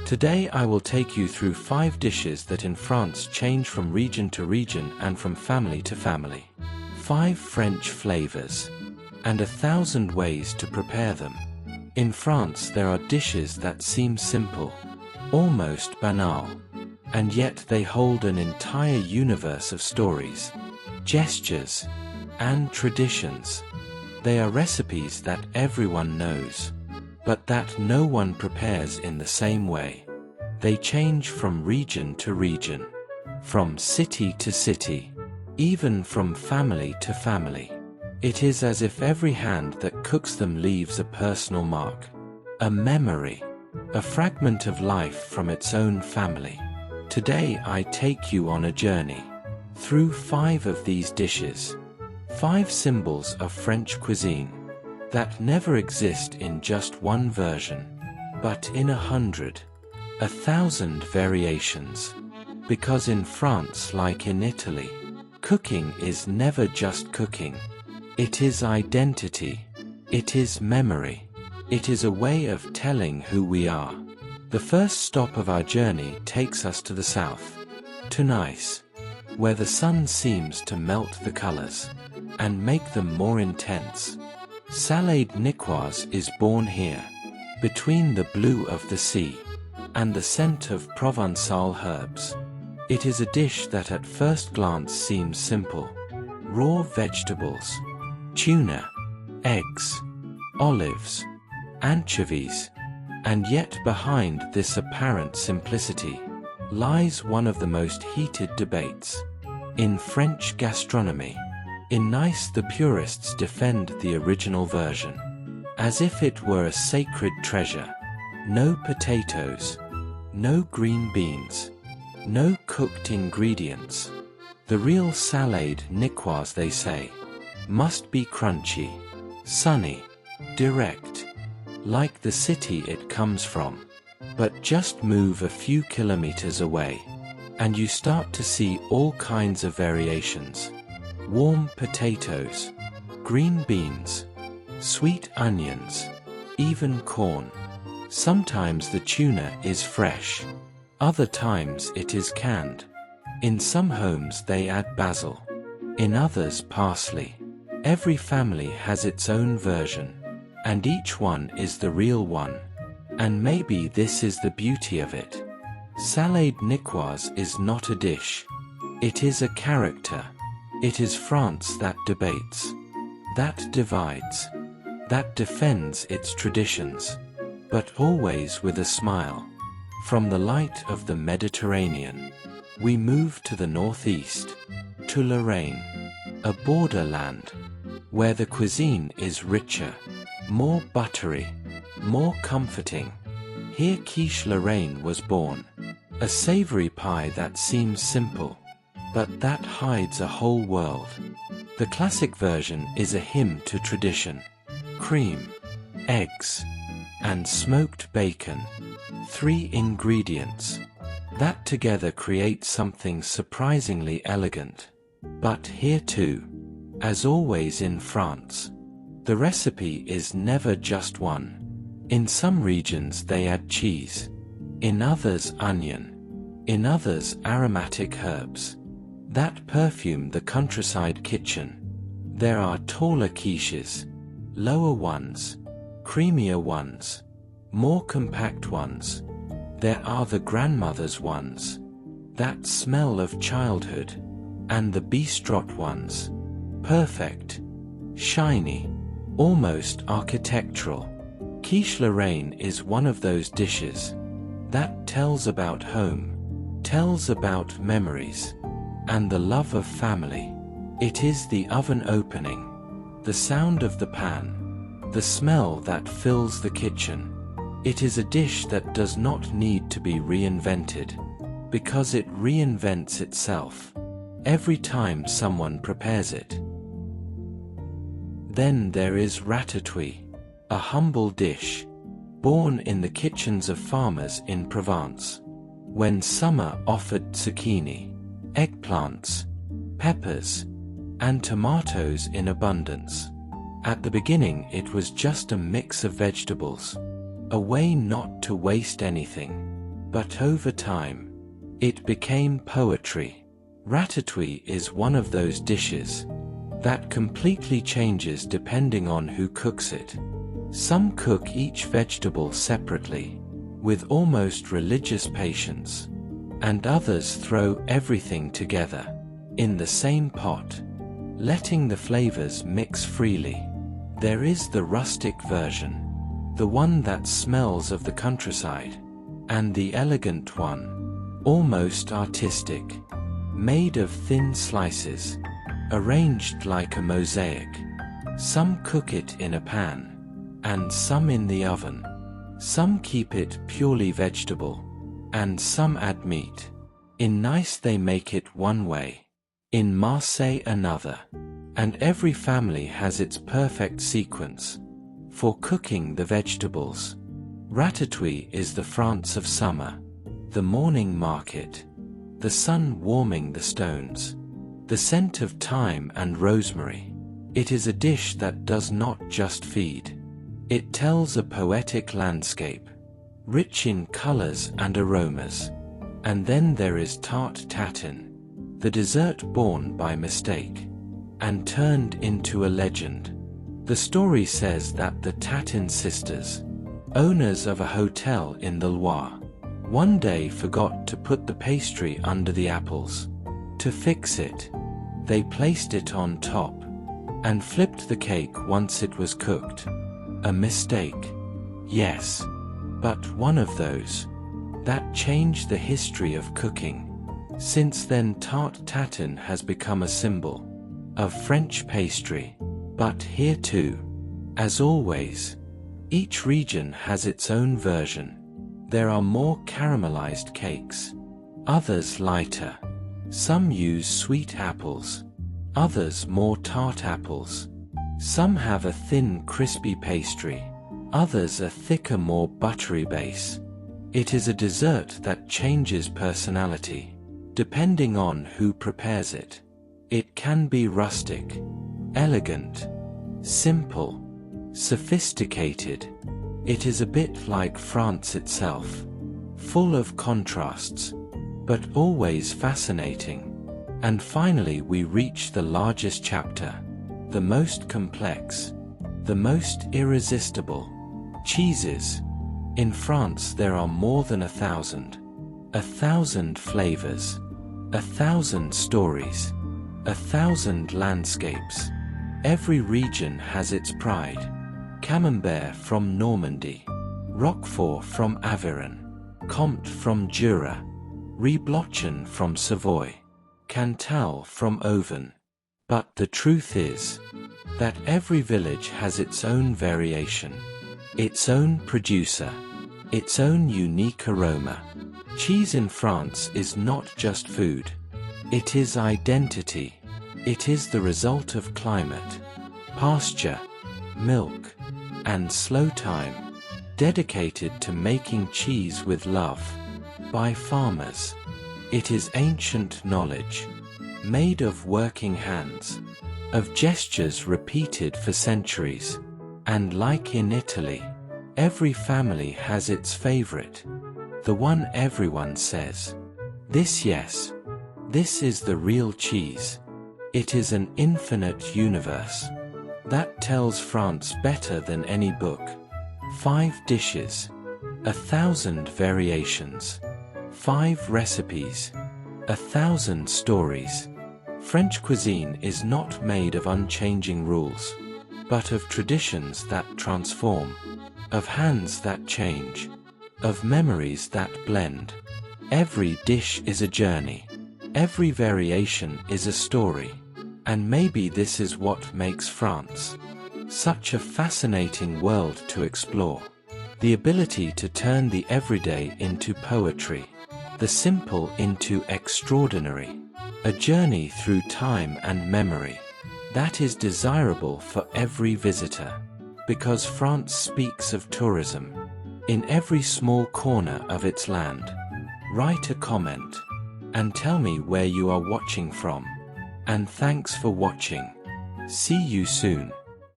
Today I will take you through 5 dishes that in France change from region to region and from family to family. 5 French flavors. And 1,000 ways to prepare them. In France there are dishes that seem simple, almost banal, and yet they hold an entire universe of stories, gestures, and traditions. They are recipes that everyone knows, but that no one prepares in the same way. They change from region to region, from city to city, even from family to family. It is as if every hand that cooks them leaves a personal mark, a memory, a fragment of life from its own family. Today I take you on a journey through 5 of these dishes, 5 symbols of French cuisine that never exist in just one version, but in 100, 1,000 variations. Because in France, like in Italy, cooking is never just cooking. It is identity. It is memory. It is a way of telling who we are. The first stop of our journey takes us to the south, to Nice, where the sun seems to melt the colors and make them more intense. Salade niçoise is born here, between the blue of the sea and the scent of Provençal herbs. It is a dish that at first glance seems simple. Raw vegetables, tuna, eggs, olives, anchovies, and yet behind this apparent simplicity lies one of the most heated debates in French gastronomy. In Nice, the purists defend the original version, as if it were a sacred treasure. No potatoes, no green beans, no cooked ingredients. The real salade niçoise, they say, must be crunchy, sunny, direct, like the city it comes from. But just move a few kilometers away, and you start to see all kinds of variations. Warm potatoes, green beans, sweet onions, even corn. Sometimes the tuna is fresh, other times it is canned. In some homes they add basil, in others parsley. Every family has its own version, and each one is the real one. And maybe this is the beauty of it. Salade niçoise is not a dish. It is a character. It is France that debates, that divides, that defends its traditions, but always with a smile. From the light of the Mediterranean, we move to the northeast, to Lorraine, a borderland, where the cuisine is richer, more buttery, more comforting. Here quiche Lorraine was born, a savory pie that seems simple, but that hides a whole world. The classic version is a hymn to tradition. Cream, eggs, and smoked bacon, 3 ingredients, that together create something surprisingly elegant. But here too, as always in France, the recipe is never just one. In some regions they add cheese, in others onion, in others aromatic herbs that perfume the countryside kitchen. There are taller quiches, lower ones, creamier ones, more compact ones. There are the grandmother's ones, that smell of childhood, and the bistrot ones, perfect, shiny, almost architectural. Quiche Lorraine is one of those dishes that tells about home, tells about memories, and the love of family. It is the oven opening, the sound of the pan, the smell that fills the kitchen. It is a dish that does not need to be reinvented, because it reinvents itself every time someone prepares it. Then there is ratatouille, a humble dish, born in the kitchens of farmers in Provence, when summer offered zucchini, eggplants, peppers, and tomatoes in abundance. At the beginning it was just a mix of vegetables, a way not to waste anything. But over time, it became poetry. Ratatouille is one of those dishes that completely changes depending on who cooks it. Some cook each vegetable separately, with almost religious patience, and others throw everything together in the same pot, letting the flavors mix freely. There is the rustic version, the one that smells of the countryside, and the elegant one, almost artistic, made of thin slices, arranged like a mosaic. Some cook it in a pan, and some in the oven. Some keep it purely vegetable, and some add meat. In Nice they make it one way, in Marseille another, and every family has its perfect sequence for cooking the vegetables. Ratatouille is the France of summer, the morning market, the sun warming the stones, the scent of thyme and rosemary. It is a dish that does not just feed. It tells a poetic landscape, rich in colors and aromas. And then there is tarte tatin, the dessert born by mistake and turned into a legend. The story says that the Tatin sisters, owners of a hotel in the Loire, one day forgot to put the pastry under the apples. To fix it, they placed it on top and flipped the cake once it was cooked. A mistake, yes, but one of those that changed the history of cooking. Since then, tarte tatin has become a symbol of French pastry. But here too, as always, each region has its own version. There are more caramelized cakes, others lighter. Some use sweet apples, others more tart apples. Some have a thin, crispy pastry, others a thicker, more buttery base. It is a dessert that changes personality, depending on who prepares it. It can be rustic, elegant, simple, sophisticated. It is a bit like France itself, full of contrasts, but always fascinating. And finally we reach the largest chapter, the most complex, the most irresistible: cheeses. In France there are more than 1,000 flavors, 1,000 stories, 1,000 landscapes. Every region has its pride. Camembert from Normandy, Roquefort from Aveyron, Comte from Jura, Reblochon from Savoy, Cantal from Auvergne. But the truth is that every village has its own variation, its own producer, its own unique aroma. Cheese in France is not just food. It is identity. It is the result of climate, pasture, milk, and slow time, dedicated to making cheese with love by farmers. It is ancient knowledge, made of working hands, of gestures repeated for centuries. And like in Italy, every family has its favorite, the one everyone says, "This, yes, this is the real cheese." It is an infinite universe that tells France better than any book. 5 dishes, 1,000 variations, 5 recipes, 1,000 stories. French cuisine is not made of unchanging rules, but of traditions that transform, of hands that change, of memories that blend. Every dish is a journey. Every variation is a story. And maybe this is what makes France such a fascinating world to explore. The ability to turn the everyday into poetry, the simple into extraordinary. A journey through time and memory that is desirable for every visitor. Because France speaks of tourism in every small corner of its land. Write a comment and tell me where you are watching from. And thanks for watching. See you soon.